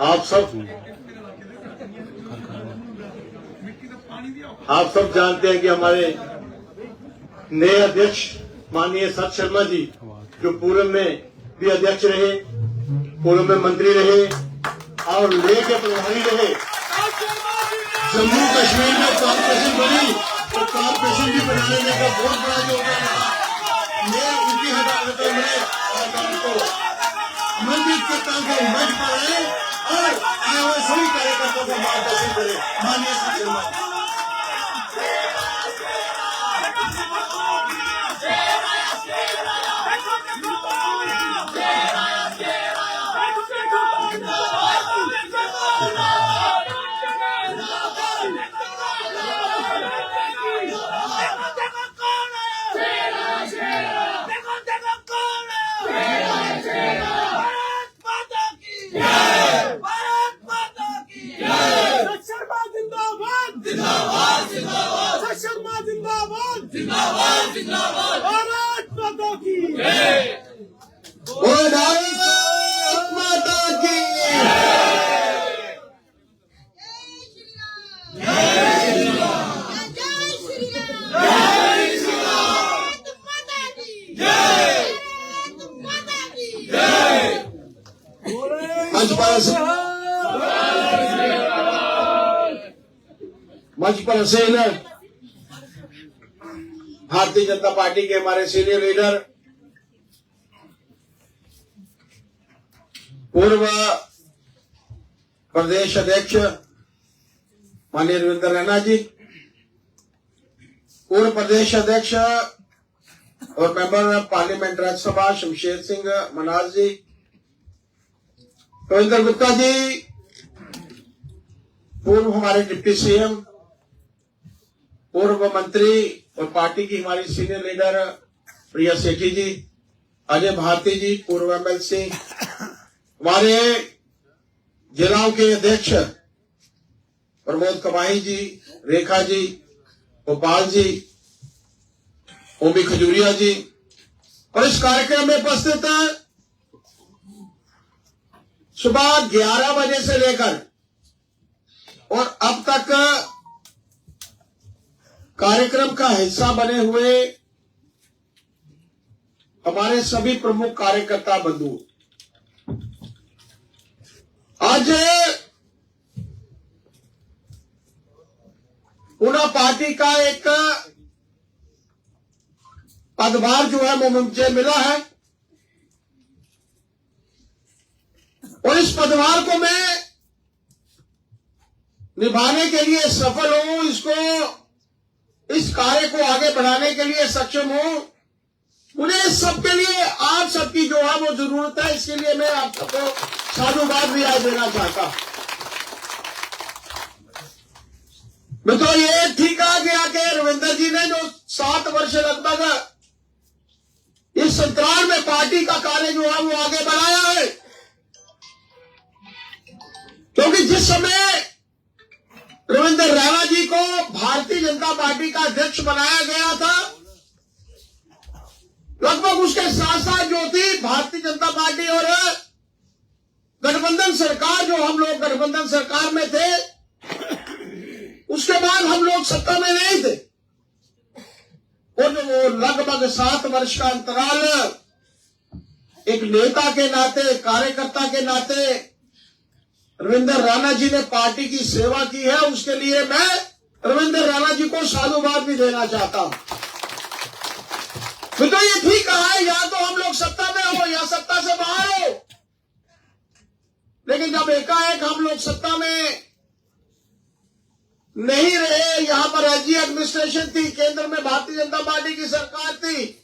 आप सब जानते हैं कि हमारे नए अध्यक्ष माननीय सत शर्मा जी, जो पूर्व में भी अध्यक्ष रहे, पूर्व में मंत्री रहे और ले के प्रभारी रहे। जम्मू कश्मीर में कॉर्पोरेशन बनी तो कॉर्पोरेशन भी बनाने का बहुत बड़ा योगदान रहा। मैं उनकी हदायत में मंदिर के काम को मंच पर आए और आए हुए सभी कार्यकर्ताओं को मार्गदर्शन करे। माननीय सत शर्मा भारत माता की भारत माता की मंच पर हसीन भारतीय जनता पार्टी के हमारे सीनियर लीडर, पूर्व प्रदेश अध्यक्ष माननीय रविंद्र रैना जी, पूर्व प्रदेश अध्यक्ष और member of parliament Rajya Sabha Shamsher Singh Manhas ji, Ravinder Gupta ji, पूर्व हमारे डिप्टी सीएम, पूर्व मंत्री और पार्टी की हमारी सीनियर लीडर प्रिया सेठी जी, अजय भारती जी, पूर्व एमएलसी, हमारे जिलाओं के अध्यक्ष प्रमोद कमाही जी, रेखा जी, गोपाल जी, ओबी खजूरिया जी, और इस कार्यक्रम में उपस्थित सुबह 11 बजे से लेकर और अब तक कार्यक्रम का हिस्सा बने हुए हमारे सभी प्रमुख कार्यकर्ता बंधु, आज पुनः पार्टी का एक पदभार जो है वो मुझे मिला है और इस पदभार को मैं निभाने के लिए सफल हूं, इस कार्य को आगे बढ़ाने के लिए सक्षम हूं। मुझे इस सबके लिए आप सबकी जो है वो जरूरत है, इसके लिए मैं आप सबको साधुवाद भी आज देना चाहता हूं। मैं तो ये ठीक कहा गया कि रविंदर जी ने जो 7 वर्ष लगभग इस संतराल में पार्टी का कार्य जो है वो आगे बढ़ाया है, क्योंकि जिस समय रविंद्र रैना जी को भारतीय जनता पार्टी का अध्यक्ष बनाया गया था, लगभग उसके साथ साथ जो थी भारतीय जनता पार्टी और गठबंधन सरकार, जो हम लोग गठबंधन सरकार में थे, उसके बाद हम लोग सत्ता में नहीं थे और वो लगभग 7 वर्ष का अंतराल एक नेता के नाते, कार्यकर्ता के नाते रविंद्र रैना जी ने पार्टी की सेवा की है। उसके लिए मैं रविंद्र रैना जी को साधुवाद भी देना चाहता हूं। तो ये ठीक है, या तो हम लोग सत्ता में हो या सत्ता से बाहर हो, लेकिन जब एकाएक हम लोग सत्ता में नहीं रहे, यहां पर राज्य एडमिनिस्ट्रेशन थी, केंद्र में भारतीय जनता पार्टी की सरकार थी,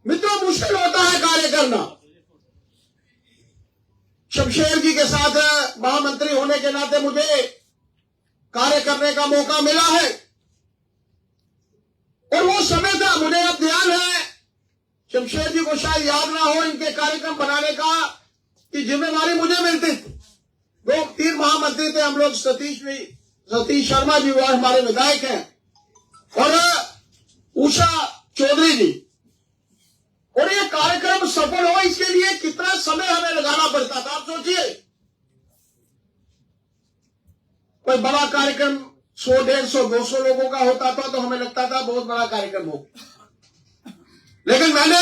मित्रों मुश्किल होता है कार्य करना। शमशेर जी के साथ महामंत्री होने के नाते मुझे कार्य करने का मौका मिला है और वो समय था, मुझे अब ध्यान है, शमशेर जी को शायद याद ना हो, इनके कार्यक्रम बनाने का की जिम्मेवारी मुझे मिलती थी। 2-3 महामंत्री थे हम लोग, सतीश शर्मा जी वो हमारे विधायक हैं और उषा चौधरी जी, और ये कार्यक्रम सफल हो इसके लिए कितना समय हमें लगाना पड़ता था। आप सोचिए कोई बड़ा कार्यक्रम 100, 150, 200 लोगों का होता था तो हमें लगता था बहुत बड़ा कार्यक्रम हो। लेकिन मैंने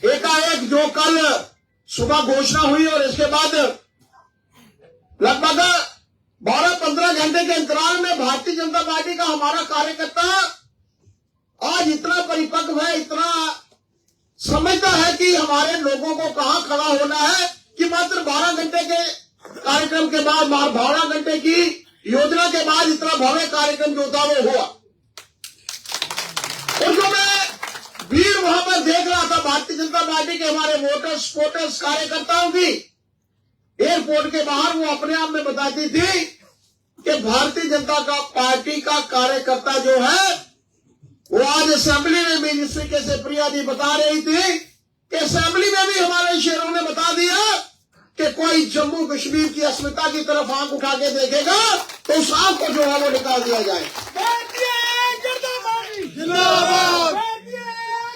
एकाएक जो कल सुबह घोषणा हुई और इसके बाद लगभग 12-15 घंटे के अंतराल में भारतीय जनता पार्टी का हमारा कार्यकर्ता आज इतना परिपक्व है, इतना समझता है कि हमारे लोगों को कहां खड़ा होना है, कि मात्र 12 घंटे के कार्यक्रम के बाद, 12 घंटे की योजना के बाद इतना भव्य कार्यक्रम जो था वो हुआ। और जो मैं भीड़ वहां पर देख रहा था भारतीय जनता पार्टी के हमारे वोटर्स, सपोर्टर्स, कार्यकर्ताओं की, एयरपोर्ट के बाहर वो अपने आप में बताती थी कि भारतीय जनता पार्टी का कार्यकर्ता जो है वो आज असेंबली में भी, जिस तरीके से प्रिया जी बता रही थी कि असेंबली में भी हमारे शेरों ने बता दिया कि कोई जम्मू कश्मीर की अस्मिता की तरफ आंख उठा के देखेगा तो उस आंख को जो है वो निकाल दिया जाए। भारतीय जनता पार्टी जिंदाबाद, भारतीय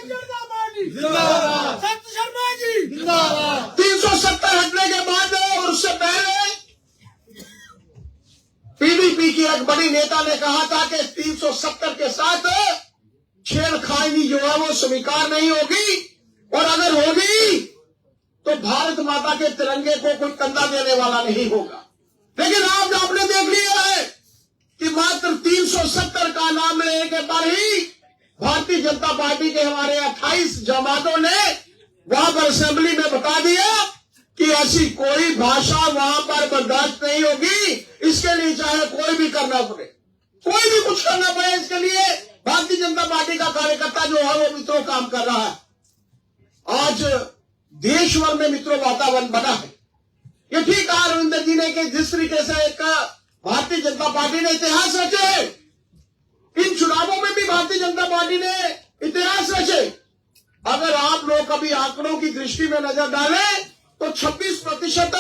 जनता पार्टी जिंदाबाद, संत शर्मा जी जिंदाबाद। 370 हटने के बाद और उससे पहले पीडीपी की एक बड़ी नेता ने कहा था कि 370 के साथ छेड़खानी जो है वो स्वीकार नहीं होगी, और अगर होगी तो भारत माता के तिरंगे को कोई कंधा देने वाला नहीं होगा। लेकिन आज आपने देख लिया है कि मात्र 370 का नाम लेने के बाद ही भारतीय जनता पार्टी के हमारे 28 जमातों ने वहां पर असेंबली में बता दिया कि ऐसी कोई भाषा वहां पर बर्दाश्त नहीं होगी। इसके लिए चाहे कोई भी करना पड़े, कोई भी कुछ करना पड़े, इसके लिए भारतीय जनता पार्टी का कार्यकर्ता जो है वो मित्रों काम कर रहा है। आज देश भर में मित्रों वातावरण बना है। ये ठीक कहा रविंदर जी ने कि जिस तरीके से एक भारतीय जनता पार्टी ने इतिहास रचे, इन चुनावों में भी भारतीय जनता पार्टी ने इतिहास रचे। अगर आप लोग कभी आंकड़ों की दृष्टि में नजर डालें तो 26%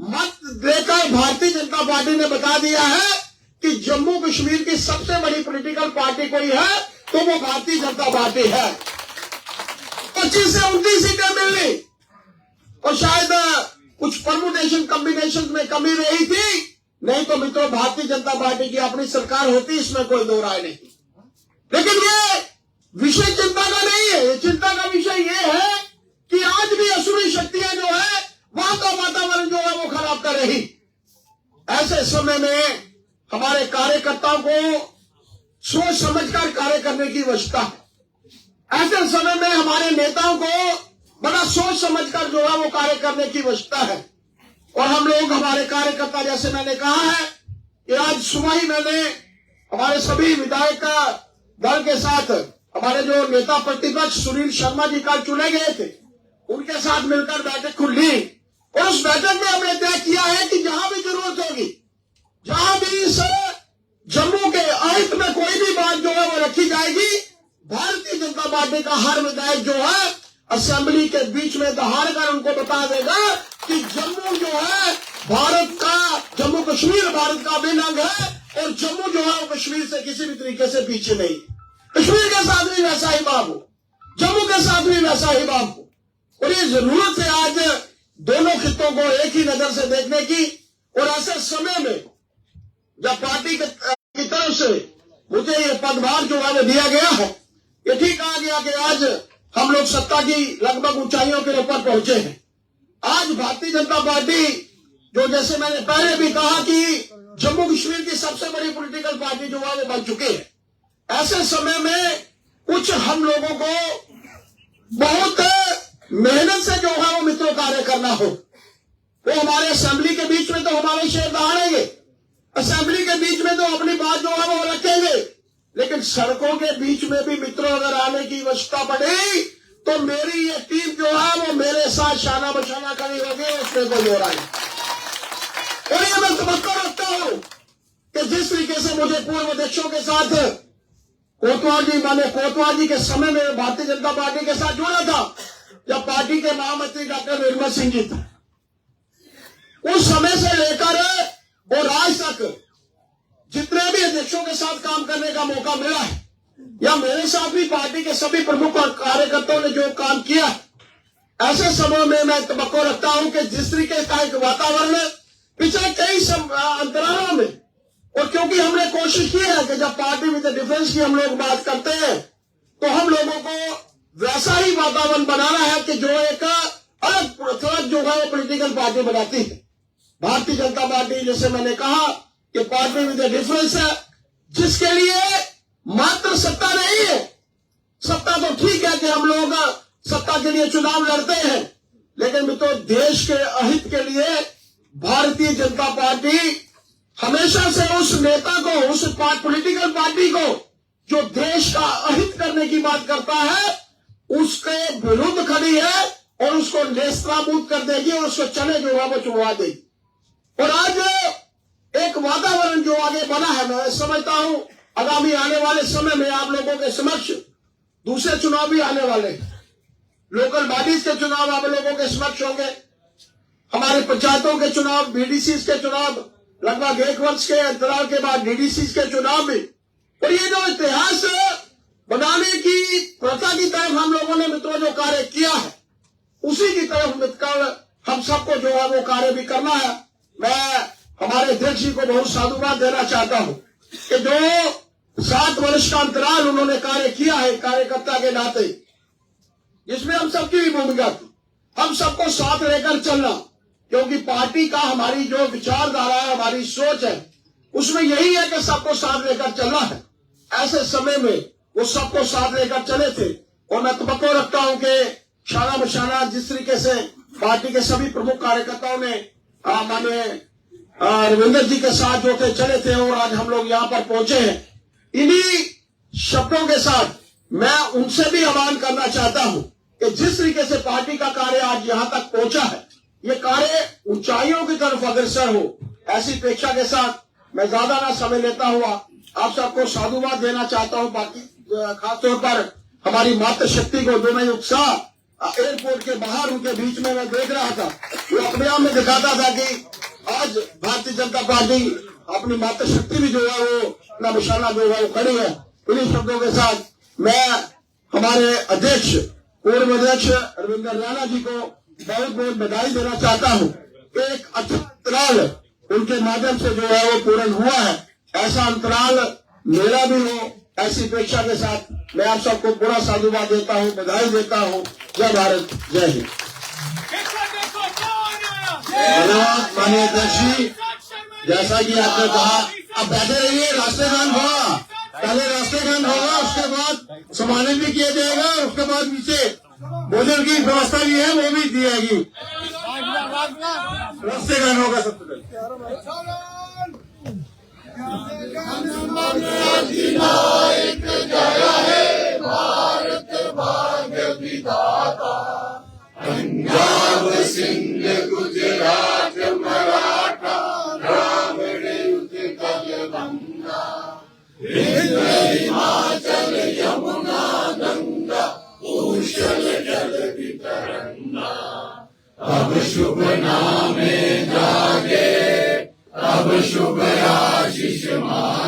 मत देकर भारतीय जनता पार्टी ने बता दिया है कि जम्मू कश्मीर की सबसे बड़ी पॉलिटिकल पार्टी कोई है तो वो भारतीय जनता पार्टी है। 25 से 29 सीटें मिलनी, और शायद कुछ परमुटेशन कॉम्बिनेशन में कमी रही थी, नहीं तो मित्रों भारतीय जनता पार्टी की अपनी सरकार होती, इसमें कोई दो राय नहीं। लेकिन ये विषय चिंता का नहीं है। ये चिंता का विषय ये है कि आज भी असुरी शक्तियां जो है वहां का वातावरण जो है वो खराब कर रही। ऐसे समय में हमारे कार्यकर्ताओं को सोच समझकर कार्य करने की आवश्यकता है। ऐसे समय में हमारे नेताओं को बड़ा सोच समझकर जो है वो कार्य करने की आवश्यकता है। और हम लोग, हमारे कार्यकर्ता, जैसे मैंने कहा है कि आज सुबह ही मैंने हमारे सभी विधायक दल के साथ, हमारे जो नेता प्रतिपक्ष सुनील शर्मा जी कल चुने गए थे, उनके साथ मिलकर बैठक खुली, और उस बैठक में हमने तय किया है कि जहां भी जरूरत होगी, जहां भी इस जम्मू के आयुक्त में कोई भी बात जो है वो रखी जाएगी, भारतीय जनता पार्टी का हर विधायक जो है असेंबली के बीच में दहाड़ कर उनको बता देगा कि जम्मू जो है भारत का, जम्मू कश्मीर भारत का अभिन्न अंग है, और जम्मू जो है वो कश्मीर से किसी भी तरीके से पीछे नहीं। कश्मीर के साथ भी वैसा ही भाव हो, जम्मू के साथ भी वैसा ही भाव हो। और ये जरूरत है आज दोनों खित्तों को एक ही नजर से देखने की। और ऐसे समय में जब पार्टी की तरफ से मुझे ये पदभार जो है वो दिया गया है, ये ठीक कहा गया कि आज हम लोग सत्ता की लगभग ऊंचाइयों के ऊपर पहुंचे हैं। आज भारतीय जनता पार्टी जो, जैसे मैंने पहले भी कहा कि जम्मू कश्मीर की सबसे बड़ी पॉलिटिकल पार्टी जो है वो बन चुकी है। ऐसे समय में कुछ हम लोगों को बहुत मेहनत से जो है वो मित्रों कार्य करना हो। वो हमारे असेंबली के बीच में तो हमारे शेर दहाड़ेंगे, असेंबली के बीच में तो अपनी बात जो है वो रखेंगे, लेकिन सड़कों के बीच में भी मित्रों अगर आने की आवश्यकता पड़ी तो मेरी ये टीम जो है वो मेरे साथ शाना बशाना खड़ी होगी, उसमें कोई हो रहा है। और ये मैं समझता रखता हूं कि जिस तरीके से मुझे पूर्व अध्यक्षों के साथ कोतवाल जी के समय में भारतीय जनता पार्टी के साथ जोड़ा था, जब पार्टी के महामंत्री डॉक्टर निर्मल सिंह जी थे, उस समय से लेकर और आज तक जितने भी अध्यक्षों के साथ काम करने का मौका मिला है, या मेरे साथ भी पार्टी के सभी प्रमुख कार्यकर्ताओं ने जो काम किया, ऐसे समय में मैं तवक्को रखता हूं कि जिस तरीके का एक वातावरण पिछले कई अंतरालों में और क्योंकि हमने कोशिश की है कि जब पार्टी विद डिफरेंस की हम लोग बात करते हैं तो हम लोगों को वैसा ही वातावरण बनाना है कि जो एक अलग जो है वो पॉलिटिकल पार्टी बनाती है। भारतीय जनता पार्टी, जैसे मैंने कहा कि पार्टी विद डिफरेंस है, जिसके लिए मात्र सत्ता नहीं है। सत्ता तो ठीक है कि हम लोग सत्ता के लिए चुनाव लड़ते हैं, लेकिन मित्रों देश के अहित के लिए भारतीय जनता पार्टी हमेशा से उस नेता को, उस पॉलिटिकल पार्टी को जो देश का अहित करने की बात करता है उसके विरुद्ध खड़ी है और उसको नेस्तनाबूद कर देगी और उसको चने जो है वो चुनवा देगी। और आज एक वातावरण जो आगे बना है, मैं समझता हूं आगामी आने वाले समय में आप लोगों के समक्ष दूसरे चुनाव भी आने वाले हैं। लोकल बॉडीज के चुनाव आप लोगों के समक्ष होंगे, हमारे पंचायतों के चुनाव, बीडीसी के चुनाव, लगभग 1 वर्ष के अंतराल के बाद डीडीसी के चुनाव भी। और ये जो इतिहास बनाने की प्रथा की तरफ हम लोगों ने मित्रों जो कार्य किया है, उसी की तरफ मिलकर हम सबको जो है वो कार्य भी करना है। मैं हमारे अध्यक्ष जी को बहुत साधुवाद देना चाहता हूं कि जो 7 वर्ष का अंतराल उन्होंने कार्य किया है कार्यकर्ता के नाते, जिसमें हम सबकी भी भूमिका थी, हम सबको साथ लेकर चलना, क्योंकि पार्टी का हमारी जो विचारधारा है, हमारी सोच है, उसमें यही है कि सबको साथ लेकर चलना है। ऐसे समय में वो सबको साथ लेकर चले थे और मैं तवक्को रखता हूं कि शाना बशाना जिस तरीके से पार्टी के सभी प्रमुख कार्यकर्ताओं ने माने रविंदर जी के साथ जो थे चले थे और आज हम लोग यहाँ पर पहुंचे हैं, इन्हीं शब्दों के साथ मैं उनसे भी आह्वान करना चाहता हूं कि जिस तरीके से पार्टी का कार्य आज यहाँ तक पहुंचा है, ये कार्य ऊंचाइयों की तरफ अग्रसर हो, ऐसी अपेक्षा के साथ मैं ज्यादा ना समय लेता हुआ आप सबको साधुवाद देना चाहता हूं। बाकी खासतौर पर हमारी मातृशक्ति को जो मैं उत्साह एयरपोर्ट के बाहर उनके बीच में मैं देख रहा था, वो अपने आप में दिखाता था कि आज भारतीय जनता पार्टी अपनी मातृशक्ति भी जो है वो अपना निशाना जो है वो खड़ी है। इन्हीं शब्दों के साथ मैं हमारे अध्यक्ष, पूर्व अध्यक्ष रविंदर राणा जी को बहुत बहुत बधाई देना चाहता हूं। एक अच्छा अंतराल उनके माध्यम से जो है वो पूर्ण हुआ है, ऐसा अंतराल मेरा भी हो, ऐसी अपेक्षा के साथ मैं आप सबको पूरा साधुवाद देता हूं, बधाई देता हूं। जय भारत, जय हिंद। धन्यवाद माननीय अध्यक्ष जी। जैसा कि आपने कहा, अब बैठे रहिए, रास्ते गान होगा, पहले रास्ते गान होगा, उसके बाद सम्मानित भी किया जाएगा, उसके बाद नीचे भोजन की व्यवस्था भी है वो भी दी जाएगी। रास्ते गान होगा सबसे पहले। पंजाब सिंध गुजरात मराठा द्राविड़ उत्कल गंगा, हिमाचल यमुना गंगा उछल जल वितरंगा। अब शुभ नामे जागे, अब शुभ आशीष मा